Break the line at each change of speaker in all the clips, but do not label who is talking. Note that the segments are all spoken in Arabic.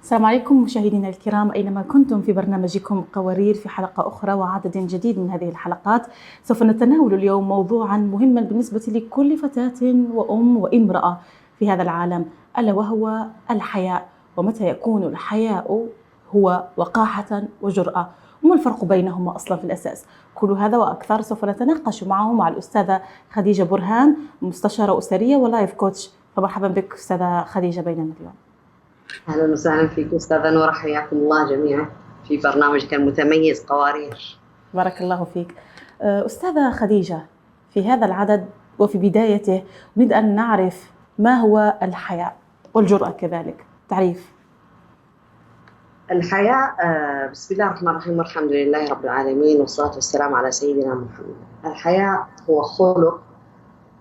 السلام عليكم مشاهدينا الكرام أينما كنتم في برنامجكم قوارير في حلقة أخرى وعدد جديد من هذه الحلقات. سوف نتناول اليوم موضوعا مهما بالنسبة لكل فتاة وأم وامرأة في هذا العالم، ألا وهو الحياء. ومتى يكون الحياء هو وقاحة وجرأة؟ وما الفرق بينهما أصلا في الأساس؟ كل هذا وأكثر سوف نتناقش معه مع الأستاذة خديجة برهان، مستشارة أسرية ولايف كوتش. فمرحبا بك أستاذة خديجة بيننا اليوم.
أهلا وسهلا فيك أستاذة نورة، حياكم الله جميعا في برنامجك المتميز قوارير.
بارك الله فيك. أستاذة خديجة، في هذا العدد وفي بدايته نريد أن نعرف ما هو الحياء والجرأة كذلك، تعريف.
الحياء بسم الله الرحمن الرحيم والحمد لله رب العالمين والصلاة والسلام على سيدنا محمد. الحياء هو خلق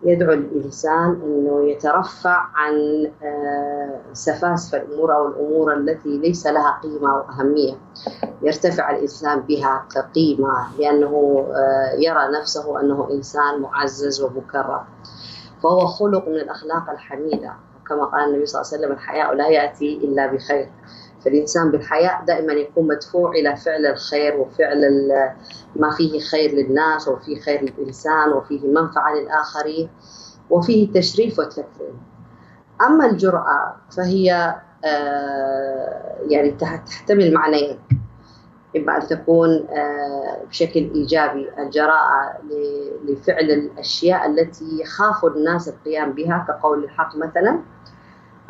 يدعو الإنسان أنه يترفع عن سفاسف الأمور أو الأمور التي ليس لها قيمة وأهمية، يرتفع الإنسان بها كقيمة لأنه يرى نفسه أنه إنسان معزز ومكرم، فهو خلق من الأخلاق الحميدة. كما قال النبي صلى الله عليه وسلم: الحياء لا يأتي إلا بخير. فالإنسان بالحياء دائما يكون مدفوع إلى فعل الخير وفعل ما فيه خير للناس وفيه خير للإنسان وفيه منفعة للآخرين وفيه تشريف وتكريم. أما الجرأة فهي يعني تحتمل معنيين: إما أن تكون بشكل إيجابي الجراءة لفعل الأشياء التي يخاف الناس القيام بها كقول الحق مثلا،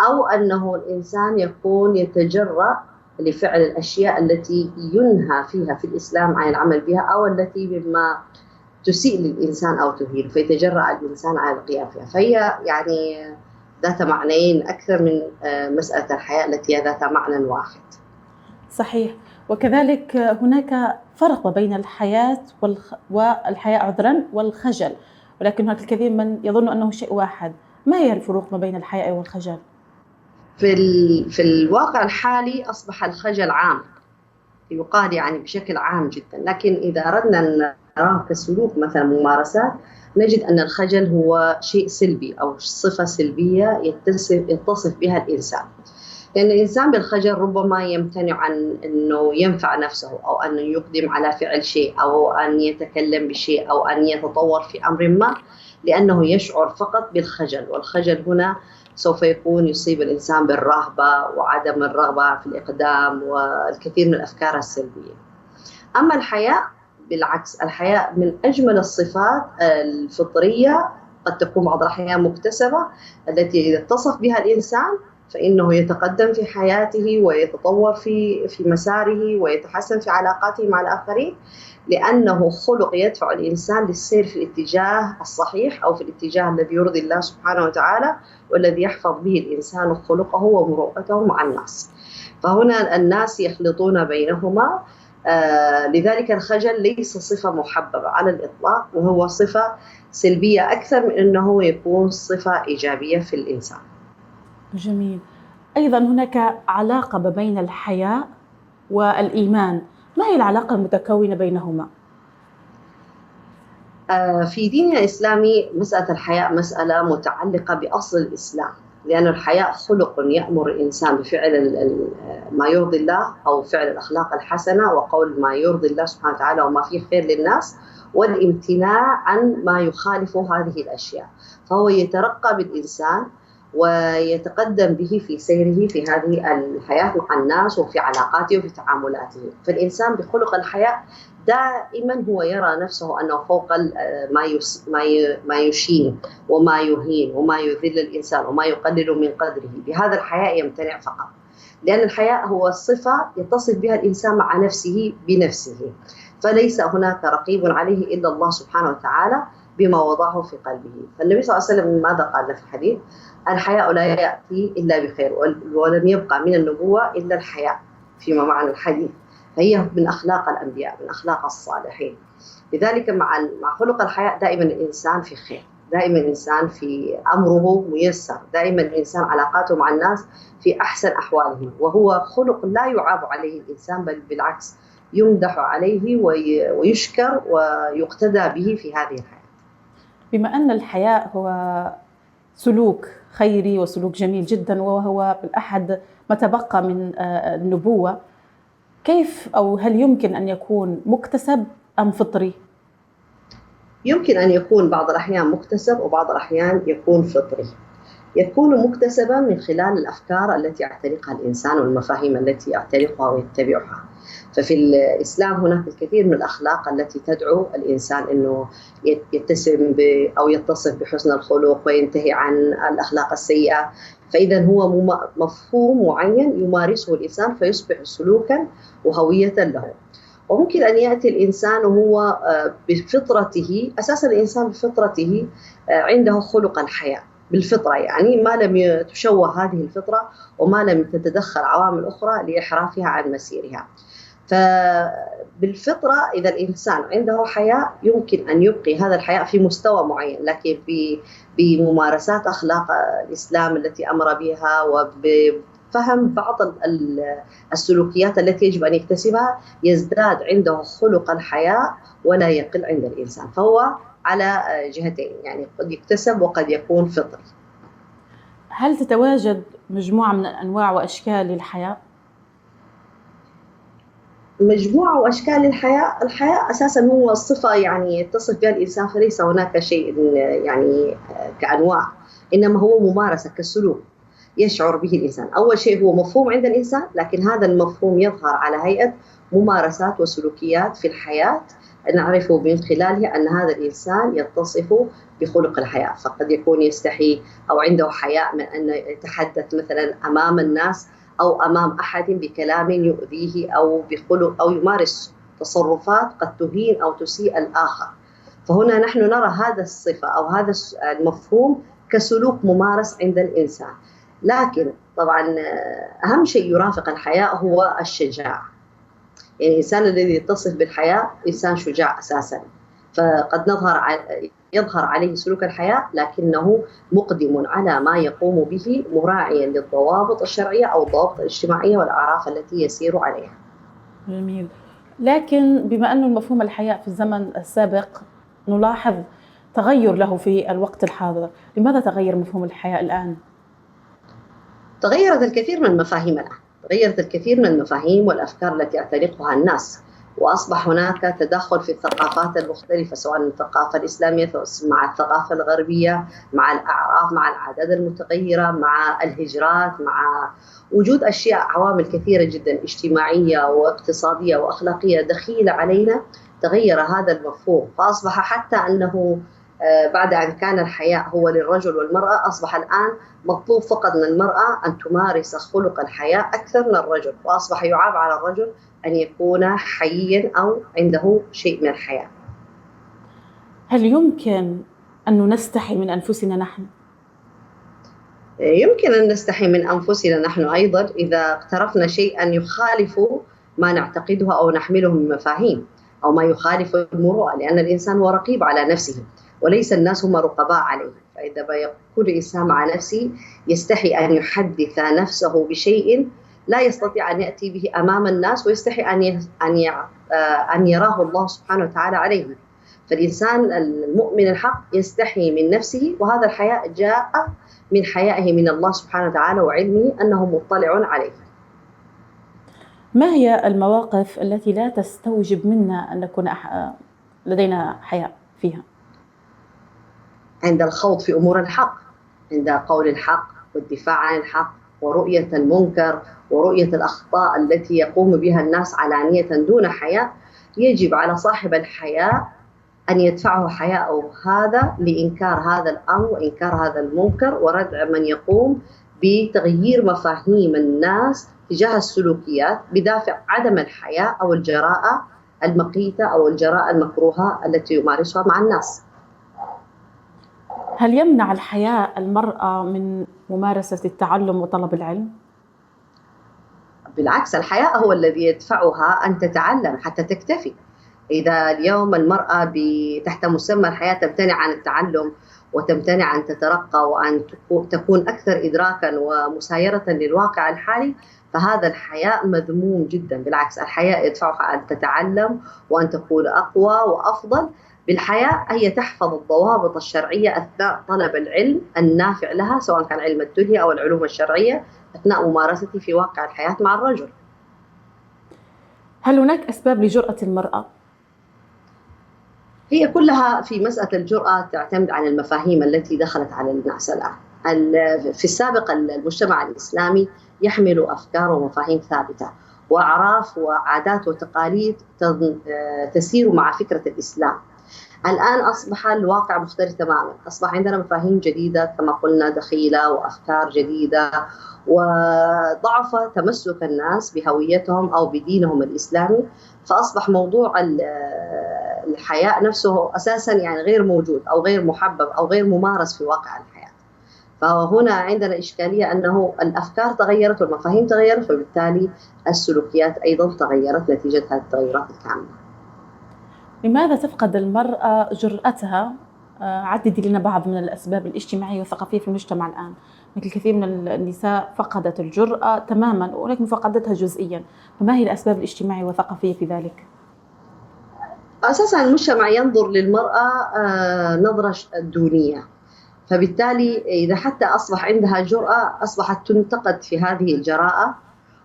أو أنه الإنسان يكون يتجرأ لفعل الأشياء التي ينهى فيها في الإسلام عن العمل بها أو التي مما تسيء للإنسان أو تهين، فيتجرأ الإنسان على القيام فيها. فهي يعني ذات معنيين أكثر من مسألة الحياء التي هي ذات معنى واحد.
صحيح. وكذلك هناك فرق بين الحياء والحياء والخجل، ولكن هناك الكثير من يظن أنه شيء واحد. ما هي الفروق ما بين الحياء والخجل؟
في الواقع الحالي أصبح الخجل عام، يقال يعني بشكل عام جدا، لكن إذا أردنا أن نراه كسلوك مثلا ممارسات نجد أن الخجل هو شيء سلبي أو صفة سلبية يتصف بها الإنسان. لأن الإنسان بالخجل ربما يمتنع عن أنه ينفع نفسه أو أن يقدم على فعل شيء أو أن يتكلم بشيء أو أن يتطور في أمر ما، لأنه يشعر فقط بالخجل. والخجل هنا سوف يكون يصيب الإنسان بالرهبة وعدم الرغبة في الإقدام والكثير من الأفكار السلبية. أما الحياء بالعكس، الحياء من أجمل الصفات الفطرية، قد تكون بعض الأحيان مكتسبة، التي يتصف بها الإنسان فإنه يتقدم في حياته ويتطور في مساره ويتحسن في علاقاته مع الآخرين، لأنه خلق يدفع الإنسان للسير في الاتجاه الصحيح أو في الاتجاه الذي يرضي الله سبحانه وتعالى والذي يحفظ به الإنسان خلقه ومروءته مع الناس. فهنا الناس يخلطون بينهما. لذلك الخجل ليس صفة محببة على الإطلاق، وهو صفة سلبية أكثر من أنه يكون صفة إيجابية في الإنسان.
جميل. أيضا هناك علاقة بين الحياء والإيمان، ما هي العلاقة المتكونة بينهما؟
في ديننا الإسلامي مسألة الحياء مسألة متعلقة بأصل الإسلام، لأن الحياء خلق يأمر الإنسان بفعل ما يرضي الله أو فعل الأخلاق الحسنة وقول ما يرضي الله سبحانه وتعالى وما فيه خير للناس، والامتناع عن ما يخالف هذه الأشياء. فهو يترقى بالإنسان ويتقدم به في سيره في هذه الحياة مع الناس وفي علاقاته وفي تعاملاته. فالإنسان بخلق الحياء دائما هو يرى نفسه أنه فوق ما يشين وما يهين وما يذل الإنسان وما يقلل من قدره. بهذا الحياء يمتنع فقط، لأن الحياء هو صفة يتصف بها الإنسان مع نفسه بنفسه، فليس هناك رقيب عليه إلا الله سبحانه وتعالى بما وضعه في قلبه. فالنبي صلى الله عليه وسلم ماذا قال في الحديث؟ الحياء لا يأتي إلا بخير، ولم يبقى من النبوة إلا الحياء فيما معنى الحديث. فهي من أخلاق الأنبياء، من أخلاق الصالحين. لذلك مع خلق الحياء دائما الإنسان في خير، دائما الإنسان في أمره ميسر، دائما الإنسان علاقاته مع الناس في أحسن أحواله، وهو خلق لا يعاب عليه الإنسان، بل بالعكس يمدح عليه ويشكر ويقتدى به في هذه الحياة.
بما أن الحياء هو سلوك خيري وسلوك جميل جدا، وهو بالأحد ما تبقى من النبوة. كيف أو هل يمكن أن يكون مكتسب أم فطري؟
يمكن أن يكون بعض الأحيان مكتسب وبعض الأحيان يكون فطري. يكون مكتسبا من خلال الأفكار التي يعتنقها الإنسان والمفاهيم التي يعتنقها ويتبعها. ففي الإسلام هناك الكثير من الأخلاق التي تدعو الإنسان أنه يتسم أو يتصف بحسن الخلق وينتهي عن الأخلاق السيئة. فإذا هو مفهوم معين يمارسه الإنسان فيصبح سلوكا وهوية له. وممكن أن يأتي الإنسان وهو بفطرته، أساسا الإنسان بفطرته عنده خلق الحياة بالفطرة، يعني ما لم تشوه هذه الفطرة وما لم تتدخل عوامل أخرى لإحرافها عن مسيرها. فبالفطرة إذا الإنسان عنده حياء يمكن أن يبقي هذا الحياء في مستوى معين، لكن بممارسات أخلاق الإسلام التي أمر بها وبفهم بعض السلوكيات التي يجب أن يكتسبها يزداد عنده خلق الحياء ولا يقل عند الإنسان. فهو على جهتين، يعني قد يكتسب وقد يكون فطري.
هل تتواجد مجموعة من أنواع وأشكال للحياء؟
مجموعة وأشكال الحياء. الحياء أساساً هو صفة يعني يتصف بها الإنسان، فليس هناك شيء يعني كأنواع، إنما هو ممارسة كسلوك يشعر به الإنسان. أول شيء هو مفهوم عند الإنسان، لكن هذا المفهوم يظهر على هيئة ممارسات وسلوكيات في الحياة نعرفه من خلالها أن هذا الإنسان يتصف بخلق الحياء. فقد يكون يستحي أو عنده حياء من أن يتحدث مثلاً أمام الناس أو أمام أحد بكلام يؤذيه أو بخلق أو يمارس تصرفات قد تهين أو تسيء الآخر. فهنا نحن نرى هذا الصفة أو هذا المفهوم كسلوك ممارس عند الإنسان. لكن طبعا أهم شيء يرافق الحياء هو الشجاعة. يعني الإنسان الذي يتصف بالحياء إنسان شجاع أساسا، فقد يظهر عليه سلوك الحياء لكنه مقدم على ما يقوم به مراعيا للضوابط الشرعية أو الضوابط الاجتماعية والأعراف التي يسير عليها.
جميل. لكن بما أن المفهوم الحياء في الزمن السابق نلاحظ تغير له في الوقت الحاضر، لماذا تغير مفهوم الحياء الآن؟
تغيرت الكثير من المفاهيم الآن، تغيرت الكثير من المفاهيم والأفكار التي يعتنقها الناس، وأصبح هناك تدخل في الثقافات المختلفة، سواء الثقافة الإسلامية مع الثقافة الغربية، مع الأعراف، مع العادات المتغيرة، مع الهجرات، مع وجود أشياء عوامل كثيرة جدا اجتماعية واقتصادية وأخلاقية دخيلة علينا. تغير هذا المفهوم، فأصبح حتى أنه بعد أن كان الحياء هو للرجل والمرأة، أصبح الآن مطلوب فقط من المرأة أن تمارس خلق الحياء أكثر من الرجل، وأصبح يعاب على الرجل أن يكون حييا أو عنده شيء من الحياء.
هل يمكن أن نستحي من أنفسنا نحن؟
يمكن أن نستحي من أنفسنا نحن أيضا إذا اقترفنا شيئا يخالف ما نعتقده أو نحمله من مفاهيم أو ما يخالف المروءة، لأن الإنسان هو رقيب على نفسه وليس الناس هم رقباء عليه. فإذا يكون الإنسان مع نفسه يستحي أن يحدث نفسه بشيء لا يستطيع أن يأتي به أمام الناس، ويستحي أن يراه الله سبحانه وتعالى عليه. فالإنسان المؤمن الحق يستحي من نفسه، وهذا الحياء جاء من حيائه من الله سبحانه وتعالى وعلمه أنه مطلع عليه.
ما هي المواقف التي لا تستوجب منا أن نكون لدينا حياء فيها؟
عند الخوض في أمور الحق، عند قول الحق والدفاع عن الحق ورؤية المنكر ورؤية الأخطاء التي يقوم بها الناس علانية دون حياء، يجب على صاحب الحياء أن يدفعه حياءه هذا لإنكار هذا الأمر وإنكار هذا المنكر وردع من يقوم بتغيير مفاهيم الناس تجاه السلوكيات بدافع عدم الحياء أو الجراءة المقيتة أو الجراءة المكروهة التي يمارسها مع الناس.
هل يمنع الحياء المرأة من ممارسة التعلم وطلب العلم؟
بالعكس، الحياء هو الذي يدفعها أن تتعلم حتى تكتفي. إذا اليوم المرأة تحت مسمى الحياة تمتنع عن التعلم وتمتنع أن تترقى وأن تكون أكثر إدراكا ومسايرة للواقع الحالي، فهذا الحياء مذموم جدا. بالعكس، الحياء يدفعها أن تتعلم وأن تكون أقوى وأفضل بالحياة هي تحفظ الضوابط الشرعية أثناء طلب العلم النافع لها، سواء كان علم الدنيا أو العلوم الشرعية، أثناء ممارستي في واقع الحياة مع الرجل.
هل هناك أسباب لجرأة المرأة؟
هي كلها في مسألة الجرأة تعتمد على المفاهيم التي دخلت على الناس الآن. في السابق المجتمع الإسلامي يحمل أفكار ومفاهيم ثابتة وأعراف وعادات وتقاليد تسير مع فكرة الإسلام. الآن أصبح الواقع مختلف تماما، أصبح عندنا مفاهيم جديدة كما قلنا دخيلة وأفكار جديدة، وضعف تمسك الناس بهويتهم أو بدينهم الإسلامي، فأصبح موضوع الحياء نفسه أساسا يعني غير موجود أو غير محبب أو غير ممارس في واقع الحياة. فهنا عندنا إشكالية أنه الأفكار تغيرت والمفاهيم تغيرت، فبالتالي السلوكيات أيضا تغيرت نتيجة هذه التغيرات الكاملة.
لماذا تفقد المرأة جرأتها؟ عددي لنا بعض من الأسباب الاجتماعية والثقافية في المجتمع الآن. مثل كثير من النساء فقدت الجرأة تماما، ولكن فقدتها جزئيا، فما هي الأسباب الاجتماعية والثقافية في ذلك؟
أساسا المجتمع ينظر للمرأة نظرة دونية، فبالتالي إذا حتى أصبح عندها جرأة أصبحت تنتقد في هذه الجراءة،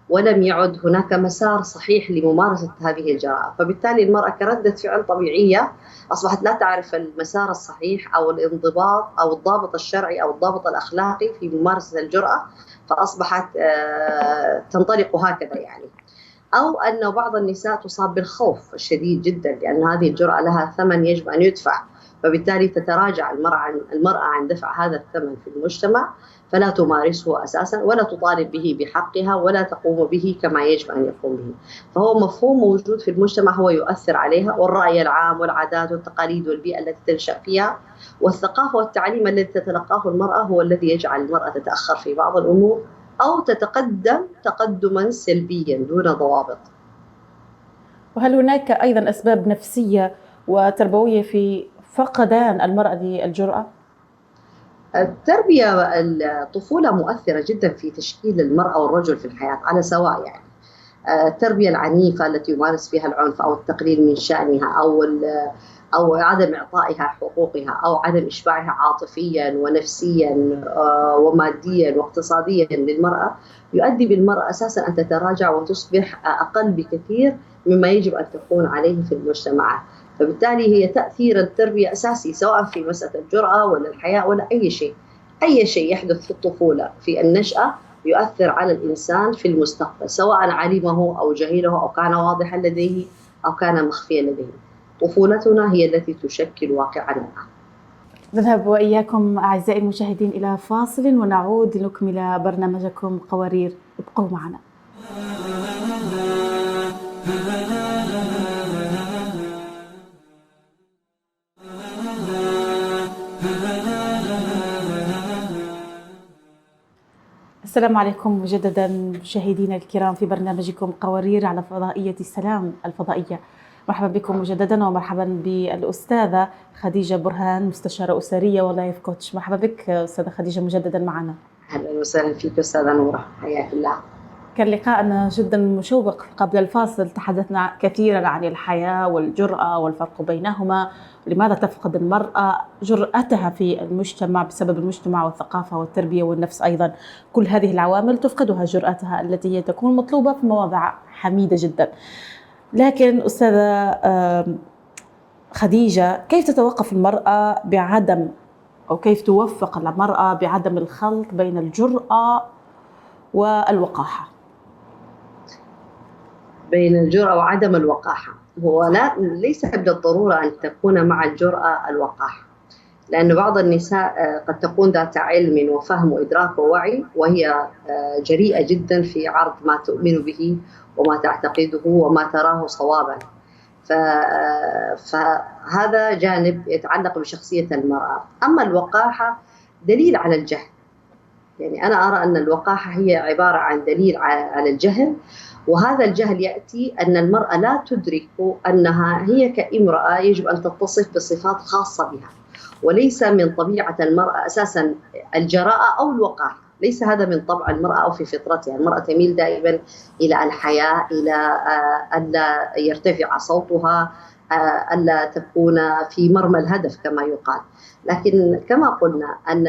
ولم يعد هناك مسار صحيح لممارسة هذه الجراءة. فبالتالي المرأة كردة فعل طبيعية أصبحت لا تعرف المسار الصحيح أو الانضباط أو الضابط الشرعي أو الضابط الأخلاقي في ممارسة الجرأة، فأصبحت تنطلق هكذا يعني. أو أن بعض النساء تصاب بالخوف الشديد جدا، لأن هذه الجرأة لها ثمن يجب أن يدفع، فبالتالي تتراجع المرأة عن دفع هذا الثمن في المجتمع، فلا تمارسه أساسا ولا تطالب به بحقها ولا تقوم به كما يجب أن يقوم به. فهو مفهوم موجود في المجتمع هو يؤثر عليها، والرأي العام والعادات والتقاليد والبيئة التي تنشأ فيها والثقافة والتعليم الذي تتلقاه المرأة هو الذي يجعل المرأة تتأخر في بعض الأمور أو تتقدم تقدما سلبيا دون ضوابط.
وهل هناك أيضا أسباب نفسية وتربوية في فقدان المرأة للجرأة؟
التربية الطفولة مؤثرة جدا في تشكيل المرأة والرجل في الحياة على سواء يعني. التربية العنيفة التي يمارس فيها العنف أو التقليل من شأنها أو عدم إعطائها حقوقها أو عدم إشباعها عاطفيا ونفسيا وماديا واقتصاديا للمرأة يؤدي بالمرأة أساسا أن تتراجع وتصبح أقل بكثير مما يجب أن تكون عليه في المجتمع. فبالتالي هي تأثير التربية أساسي سواء في مسألة الجرأة ولا الحياء ولا أي شيء. أي شيء يحدث في الطفولة في النشأة يؤثر على الإنسان في المستقبل، سواء علمه أو جهله أو كان واضحا لديه أو كان مخفيا لديه. طفولتنا هي التي تشكل واقعنا.
نذهب وإياكم أعزائي المشاهدين إلى فاصل ونعود لنكمل برنامجكم قوارير. ابقوا معنا. السلام عليكم مجددا مشاهدينا الكرام في برنامجكم قوارير على فضائية السلام الفضائية. مرحبا بكم مجددا ومرحبا بالأستاذة خديجة برهان، مستشارة أسرية ولايف كوتش. مرحبا بك أستاذة خديجة مجددا معنا.
أهلا وسهلا فيك أستاذة نورة، حياك الله.
كان لقاءنا جدا مشوق. قبل الفاصل تحدثنا كثيرا عن الحياة والجرأة والفرق بينهما، لماذا تفقد المرأة جرأتها في المجتمع بسبب المجتمع والثقافة والتربية والنفس أيضا. كل هذه العوامل تفقدها جرأتها التي هي تكون مطلوبة في مواضع حميدة جدا. لكن أستاذة خديجة، كيف تتوقف المرأة بعدم أو كيف توفق المرأة بعدم الخلط بين الجرأة والوقاحة؟
بين الجرأة وعدم الوقاحة، هو ليس بالضرورة أن تكون مع الجرأة الوقاحة، لأن بعض النساء قد تكون ذات علم وفهم وإدراك ووعي وهي جريئة جدا في عرض ما تؤمن به وما تعتقده وما تراه صوابا. فهذا جانب يتعلق بشخصية المرأة. أما الوقاحة دليل على الجهل، يعني أنا أرى أن الوقاحة هي عبارة عن دليل على الجهل، وهذا الجهل يأتي أن المرأة لا تدرك أنها هي كامرأة يجب أن تتصف بصفات خاصة بها، وليس من طبيعة المرأة أساسا الجراءة أو الوقاحة، ليس هذا من طبع المرأة أو في فطرتها. المرأة تميل دائما إلى الحياء، إلى أن لا يرتفع صوتها، ألا تكون في مرمى الهدف كما يقال. لكن كما قلنا أن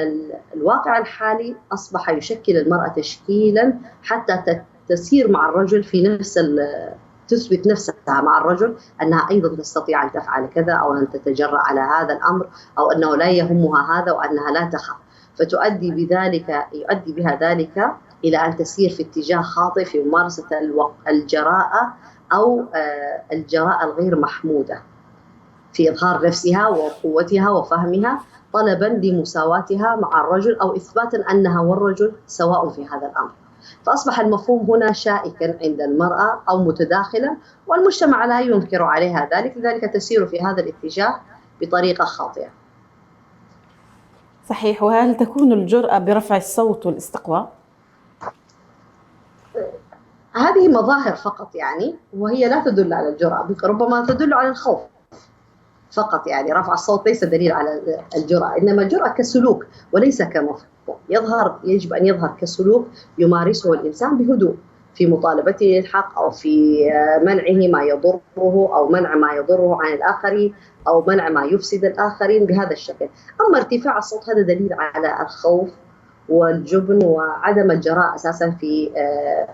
الواقع الحالي أصبح يشكل المرأة تشكيلا حتى تسير مع الرجل في نفس تثبت نفسها مع الرجل أنها أيضا تستطيع أن تفعل كذا، أو أن تتجرأ على هذا الأمر، أو أنه لا يهمها هذا، وأنها لا تخاف. يؤدي بها ذلك إلى أن تسير في اتجاه خاطئ في ممارسة الجراءة أو الجراءة الغير محمودة في إظهار نفسها وقوتها وفهمها، طلبا لمساواتها مع الرجل أو إثباتا أنها والرجل سواء في هذا الأمر. فأصبح المفهوم هنا شائكا عند المرأة أو متداخلا، والمجتمع لا ينكر عليها ذلك، لذلك تسير في هذا الاتجاه بطريقة خاطئة.
صحيح. وهل تكون الجرأة برفع الصوت والاستقواء؟
هذه مظاهر فقط يعني، وهي لا تدل على الجرأة، ربما تدل على الخوف فقط. يعني رفع الصوت ليس دليل على الجرأة، إنما الجرأة كسلوك وليس كمفهوم. يجب أن يظهر كسلوك يمارسه الإنسان بهدوء في مطالبته للحق، أو في منعه ما يضره، أو منع ما يضره عن الآخرين، أو منع ما يفسد الآخرين بهذا الشكل. أما ارتفاع الصوت هذا دليل على الخوف والجبن وعدم الجراءة أساسا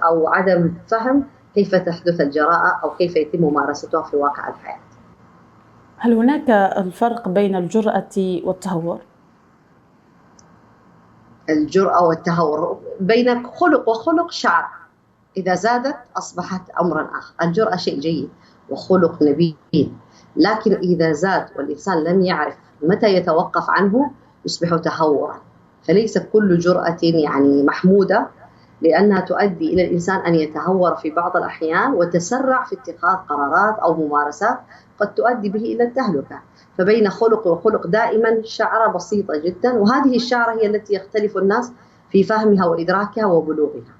أو عدم فهم كيف تحدث الجراءة أو كيف يتم ممارستها في واقع الحياة.
هل هناك الفرق بين الجرأة والتهور؟
الجرأة والتهور بين خلق وخلق شعر، إذا زادت أصبحت أمرا آخر. الجرأة شيء جيد وخلق نبيل، لكن إذا زاد والإنسان لم يعرف متى يتوقف عنه يصبح تهورا. فليس كل جرأة يعني محمودة، لأنها تؤدي إلى الإنسان أن يتهور في بعض الأحيان وتسرع في اتخاذ قرارات أو ممارسات قد تؤدي به إلى التهلكة. فبين خلق وخلق دائما شعرة بسيطة جدا، وهذه الشعرة هي التي يختلف الناس في فهمها وإدراكها وبلوغها.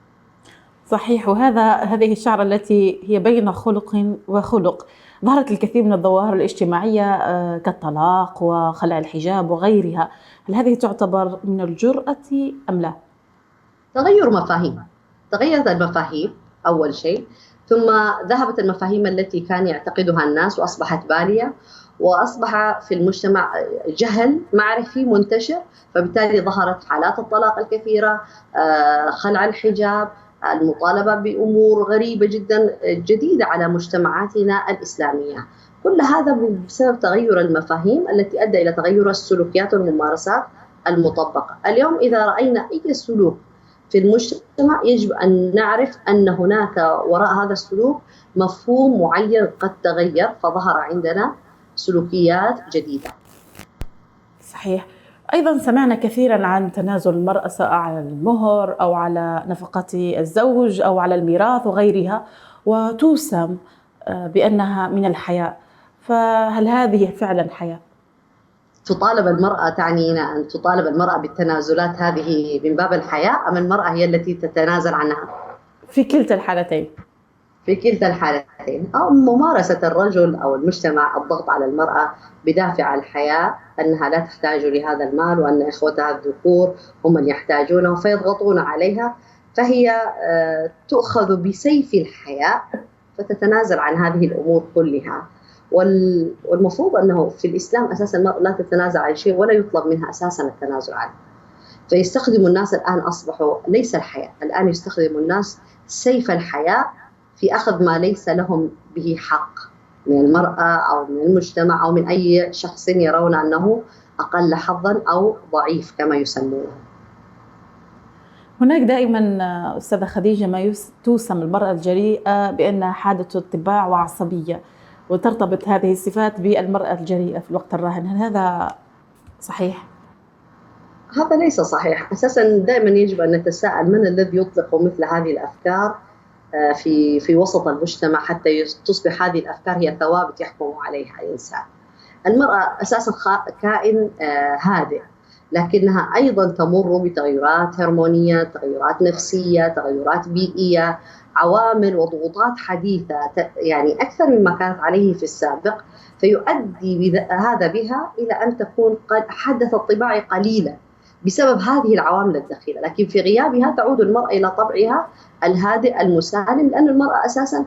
صحيح. هذه الشعرة التي هي بين خلق وخلق. ظهرت الكثير من الظواهر الاجتماعية كالطلاق وخلع الحجاب وغيرها. هل هذه تعتبر من الجرأة أم لا؟
تغير مفاهيم، تغيرت المفاهيم أول شيء، ثم ذهبت المفاهيم التي كان يعتقدها الناس وأصبحت بالية، وأصبح في المجتمع جهل معرفي منتشر، فبالتالي ظهرت حالات الطلاق الكثيرة، خلع الحجاب، المطالبة بأمور غريبة جدا جديدة على مجتمعاتنا الإسلامية. كل هذا بسبب تغير المفاهيم التي أدى إلى تغير السلوكيات والممارسات المطبقة. اليوم إذا رأينا أي سلوك في المجتمع يجب أن نعرف أن هناك وراء هذا السلوك مفهوم معين قد تغير، فظهر عندنا سلوكيات جديدة.
صحيح. أيضا سمعنا كثيرا عن تنازل المرأة سواء على المهر أو على نفقة الزوج أو على الميراث وغيرها، وتوسم بأنها من الحياء. فهل هذه فعلا حياء؟
تطالب المرأة، تعنينا أن تطالب المرأة بالتنازلات هذه من باب الحياء، أم المرأة هي التي تتنازل عنها؟
في كلتا الحالتين. في
كلتا الحالتين. أو ممارسة الرجل أو المجتمع الضغط على المرأة بدافع الحياء أنها لا تحتاج لهذا المال، وأن إخوتها الذكور هم من يحتاجونه فيضغطون عليها، فهي تؤخذ بسيف الحياء فتتنازل عن هذه الأمور كلها. والمفروض أنه في الإسلام أساسا المرأة لا تتنازل عن شيء ولا يطلب منها أساسا التنازل عنه. فيستخدم الناس الآن أصبحوا ليس الحياء، الآن يستخدم الناس سيف الحياء في أخذ ما ليس لهم به حق من المرأة أو من المجتمع أو من أي شخص يرون أنه أقل حظا أو ضعيف كما يسمونه.
هناك دائما أستاذة خديجة ما توسم المرأة الجريئة بأنها حادة طباع وعصبية، وترتبط هذه الصفات بالمرأة الجريئة في الوقت الراهن. هل هذا صحيح؟
هذا ليس صحيح. أساسا دائما يجب أن نتساءل من الذي يطلق مثل هذه الأفكار في وسط المجتمع حتى تصبح هذه الأفكار هي ثوابت يحكم عليها الإنسان. المرأة أساسا كائن هادئ، لكنها أيضا تمر بتغيرات هرمونية، تغيرات نفسية، تغيرات بيئية، عوامل وضغوطات حديثة يعني أكثر مما كانت عليه في السابق، فيؤدي هذا بها إلى أن تكون قد حدث الطباع قليلا بسبب هذه العوامل الدخيلة. لكن في غيابها تعود المرأة إلى طبعها الهادئ المسالم، لأن المرأة أساسا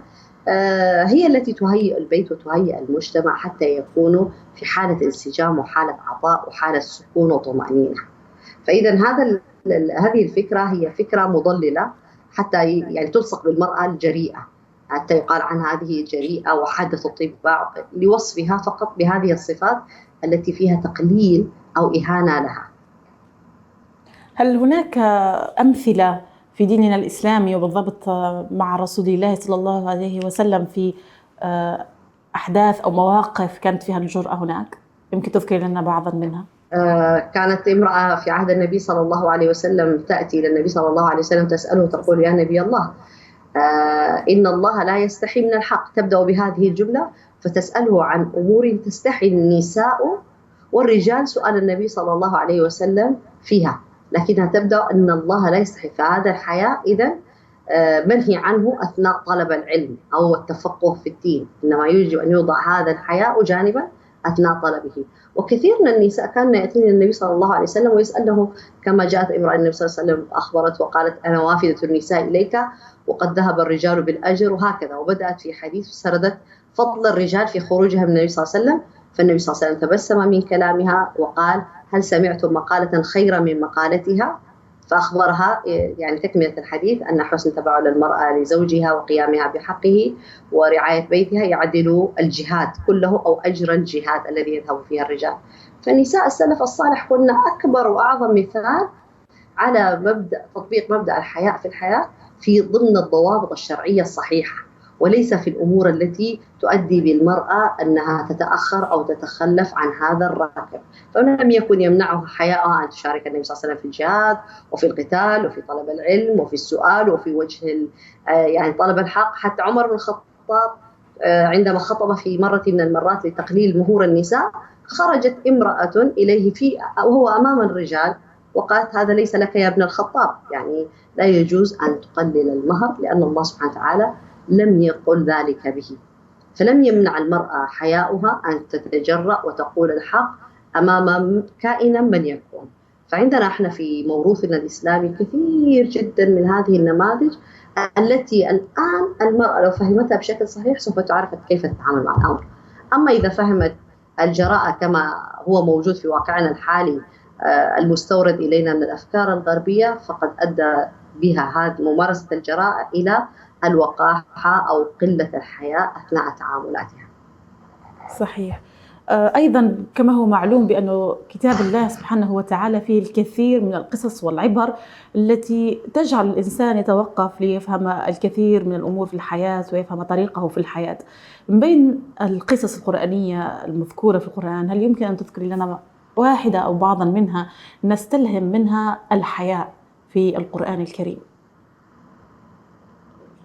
هي التي تهيئ البيت وتهيئ المجتمع حتى يكونوا في حالة انسجام وحالة عطاء وحالة سكون وطمأنينة. فإذا هذه الفكرة هي فكرة مضللة، حتى يعني تلصق بالمرأة الجريئة، حتى يقال عنها هذه جريئة وحادة الطباع، لوصفها فقط بهذه الصفات التي فيها تقليل أو إهانة لها.
هل هناك أمثلة في ديننا الإسلامي وبالضبط مع رسول الله صلى الله عليه وسلم في أحداث أو مواقف كانت فيها الجرأة هناك؟ يمكن تذكر لنا بعضا منها.
كانت امرأة في عهد النبي صلى الله عليه وسلم تأتي إلى النبي صلى الله عليه وسلم تسأله تقول: يا نبي الله، إن الله لا يستحي من الحق. تبدأ بهذه الجملة فتسأله عن أمور تستحي النساء والرجال سؤال النبي صلى الله عليه وسلم فيها، لكنها تبدأ أن الله لا يستحي. فهذا الحياء إذن منهي عنه أثناء طلب العلم أو التفقه في الدين، إنما يجب أن يوضع هذا الحياء جانبا أثناء طلبه. وكثير من النساء كان يأتين النبي صلى الله عليه وسلم ويسأله، كما جاءت امرأة النبي صلى الله عليه وسلم أخبرت وقالت: أنا وافدة النساء إليك وقد ذهب الرجال بالأجر، وهكذا، وبدأت في حديث سردت فضل الرجال في خروجها من النبي صلى الله عليه وسلم. فالنبي صلى الله عليه وسلم تبسم من كلامها وقال: هل سمعتم مقالة خيرا من مقالتها؟ فأخبرها يعني تكملة الحديث أن حسن تبعل المرأة لزوجها وقيامها بحقه ورعاية بيتها يعدل الجهاد كله أو أجر الجهاد الذي يذهب فيها الرجال. فالنساء السلف الصالح كنا أكبر وأعظم مثال على تطبيق مبدأ الحياء في الحياة في ضمن الضوابط الشرعية الصحيحة، وليس في الأمور التي تؤدي بالمرأة أنها تتأخر أو تتخلف عن هذا الراكب. فلم يكن يمنعه حياءها أن تشارك النبي صلى الله عليه وسلم في الجهاد وفي القتال وفي طلب العلم وفي السؤال وفي وجه يعني طلب الحق. حتى عمر بن الخطاب عندما خطب في مرة من المرات لتقليل مهور النساء، خرجت امرأة إليه وهو أمام الرجال وقالت: هذا ليس لك يا ابن الخطاب، يعني لا يجوز أن تقلل المهر لأن الله سبحانه وتعالى لم يقل ذلك به. فلم يمنع المرأة حياؤها أن تتجرأ وتقول الحق أمام كائنا من يكون. فعندنا احنا في موروثنا الإسلامي كثير جدا من هذه النماذج التي الآن المرأة لو فهمتها بشكل صحيح سوف تعرف كيف تتعامل مع الأمر. أما إذا فهمت الجراءة كما هو موجود في واقعنا الحالي المستورد إلينا من الأفكار الغربية، فقد أدى بها هذه ممارسة الجراءة إلى الوقاحة أو قلة الحياء أثناء تعاملاتها.
صحيح. أيضا كما هو معلوم بأنه كتاب الله سبحانه وتعالى فيه الكثير من القصص والعبر التي تجعل الإنسان يتوقف ليفهم الكثير من الأمور في الحياة ويفهم طريقه في الحياة. من بين القصص القرآنية المذكورة في القرآن، هل يمكن أن تذكر لنا واحدة أو بعضا منها نستلهم منها الحياء في القرآن الكريم؟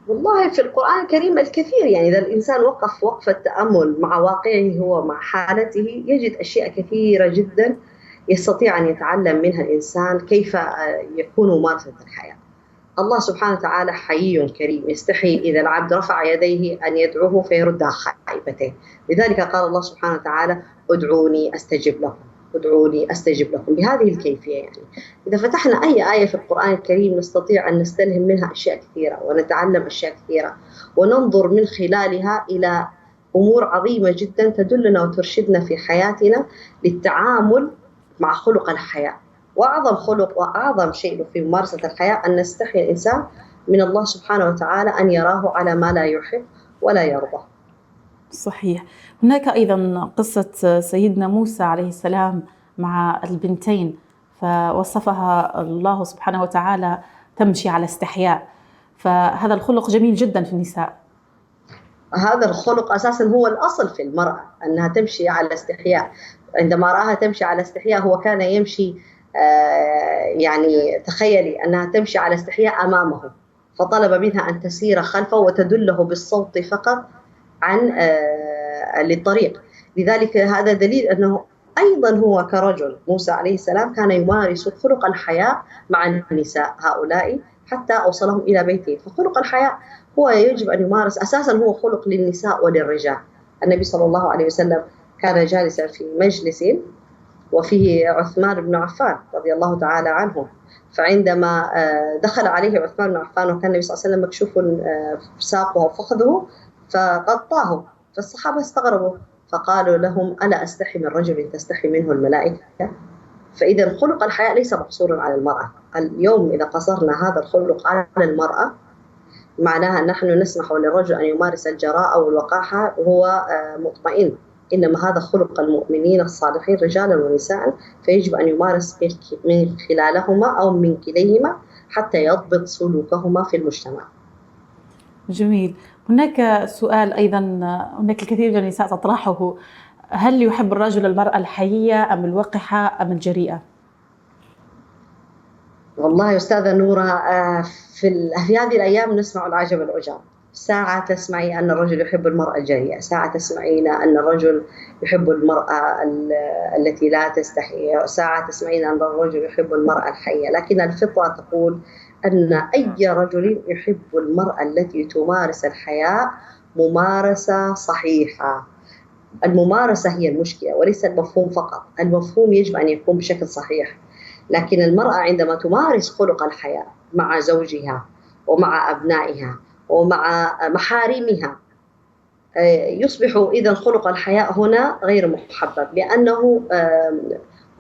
والله في القرآن الكريم الكثير، يعني إذا الإنسان وقف وقفة تأمل مع واقعه هو مع حالته يجد أشياء كثيرة جدا يستطيع أن يتعلم منها الإنسان كيف يكون ممارسة الحياة. الله سبحانه وتعالى حيي كريم، يستحي إذا العبد رفع يديه أن يدعوه فيردها خائبتين. لذلك قال الله سبحانه وتعالى: ادعوني أستجب لكم، ادعوني أستجب لكم، بهذه الكيفية. يعني إذا فتحنا أي آية في القرآن الكريم نستطيع أن نستلهم منها أشياء كثيرة ونتعلم أشياء كثيرة وننظر من خلالها إلى أمور عظيمة جدا تدلنا وترشدنا في حياتنا للتعامل مع خلق الحياة. وأعظم خلق وأعظم شيء في ممارسة الحياة أن نستحي الإنسان من الله سبحانه وتعالى أن يراه على ما لا يحب ولا يرضى.
صحيح. هناك أيضا قصة سيدنا موسى عليه السلام مع البنتين، فوصفها الله سبحانه وتعالى تمشي على استحياء، فهذا الخلق جميل جدا في النساء.
هذا الخلق أساسا هو الأصل في المرأة أنها تمشي على استحياء. عندما رآها تمشي على استحياء هو كان يمشي يعني تخيلي أنها تمشي على استحياء أمامه، فطلب منها أن تسير خلفه وتدله بالصوت فقط عن للطريق. لذلك هذا دليل أنه أيضا هو كرجل موسى عليه السلام كان يمارس خلق الحياء مع النساء هؤلاء حتى أوصلهم إلى بيته. فخلق الحياء هو يجب أن يمارس أساسا، هو خلق للنساء وللرجال. النبي صلى الله عليه وسلم كان جالسا في مجلس وفيه عثمان بن عفان رضي الله تعالى عنه، فعندما دخل عليه عثمان بن عفان وكان النبي صلى الله عليه وسلم مكشوف ساقه وفخذه، فغطاهم. فالصحابة استغربوا فقالوا لهم: ألا أستحي من رجل تستحي منه الملائكة؟ فإذا خلق الحياء ليس مقصورا على المرأة. اليوم إذا قصرنا هذا الخلق على المرأة معناها نحن نسمح للرجل أن يمارس الجراءة والوقاحة وهو مطمئن، إنما هذا خلق المؤمنين الصالحين رجالا ونساء، فيجب أن يمارس من خلالهما أو من كليهما حتى يضبط سلوكهما في المجتمع.
جميل. هناك سؤال أيضا، هناك الكثير من النساء تطرحه: هل يحب الرجل المرأة الحية أم الوقحة أم الجريئة؟
والله يا أستاذة نورة، في هذه الأيام نسمع العجب العجاب. ساعة تسمعي أن الرجل يحب المرأة الجريئة، ساعة تسمعين أن الرجل يحب المرأة التي لا تستحي، ساعة تسمعين أن الرجل يحب المرأة الحية. لكن الفطرة تقول أن أي رجل يحب المرأة التي تمارس الحياء ممارسة صحيحة. الممارسة هي المشكلة وليس المفهوم فقط، المفهوم يجب أن يكون بشكل صحيح. لكن المرأة عندما تمارس خلق الحياء مع زوجها ومع أبنائها ومع محارمها يصبح إذن خلق الحياء هنا غير محبب، لأنه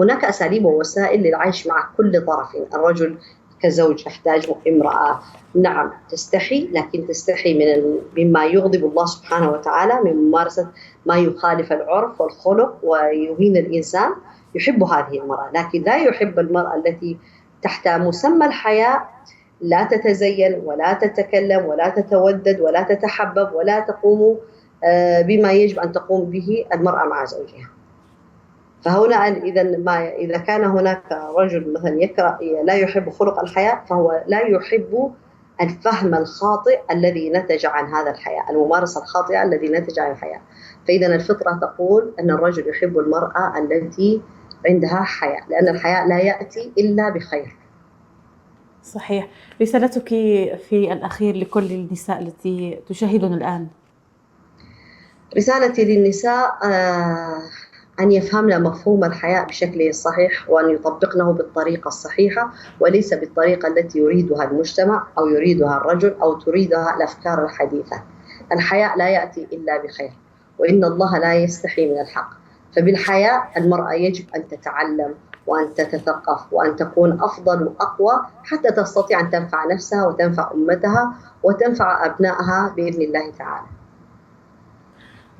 هناك أساليب ووسائل للعيش مع كل طرف. الرجل كزوج يحتاج امرأة نعم تستحي، لكن تستحي مما يغضب الله سبحانه وتعالى، من ممارسة ما يخالف العرف والخلق ويهين الإنسان. يحب هذه المرأة، لكن لا يحب المرأة التي تحت مسمى الحياء لا تتزين ولا تتكلم ولا تتودد ولا تتحبب ولا تقوم بما يجب أن تقوم به المرأة مع زوجها. فهنا إذا كان هناك رجل مثلا لا يحب خلق الحياء، فهو لا يحب الفهم الخاطئ الذي نتج عن هذا الحياء، الممارسة الخاطئة الذي نتج عن الحياء. فإذا الفطرة تقول أن الرجل يحب المرأة التي عندها حياء، لأن الحياء لا يأتي إلا بخير.
صحيح. رسالتك في الأخير لكل النساء التي تشاهدون الآن؟
رسالتي للنساء أن يفهمن مفهوم الحياء بشكله الصحيح، وأن يطبقنه بالطريقة الصحيحة وليس بالطريقة التي يريدها المجتمع أو يريدها الرجل أو تريدها الأفكار الحديثة. الحياء لا يأتي إلا بخير، وإن الله لا يستحي من الحق. فبالحياء المرأة يجب أن تتعلم وأن تتثقف وأن تكون أفضل وأقوى حتى تستطيع أن تنفع نفسها وتنفع أمتها وتنفع أبنائها بإذن الله تعالى.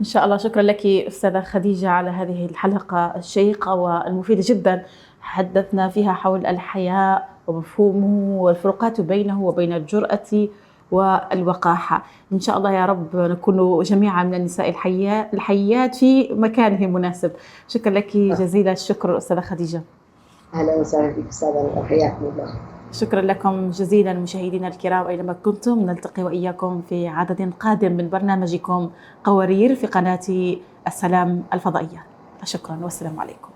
إن شاء الله. شكرا لك أستاذة خديجة على هذه الحلقة الشيقة والمفيدة جدا، حدثنا فيها حول الحياء ومفهومه والفروقات بينه وبين الجرأة والوقاحة. إن شاء الله يا رب نكون جميعا من النساء الحيات في مكانه المناسب. شكرا لك جزيل الشكر أستاذة خديجة.
أهلا وسهلا بك أستاذة، حياكم الله.
شكرا لكم جزيلا مشاهدينا الكرام أينما كنتم. نلتقي وإياكم في عدد قادم من برنامجكم قوارير في قناة السلام الفضائية. شكرا والسلام عليكم.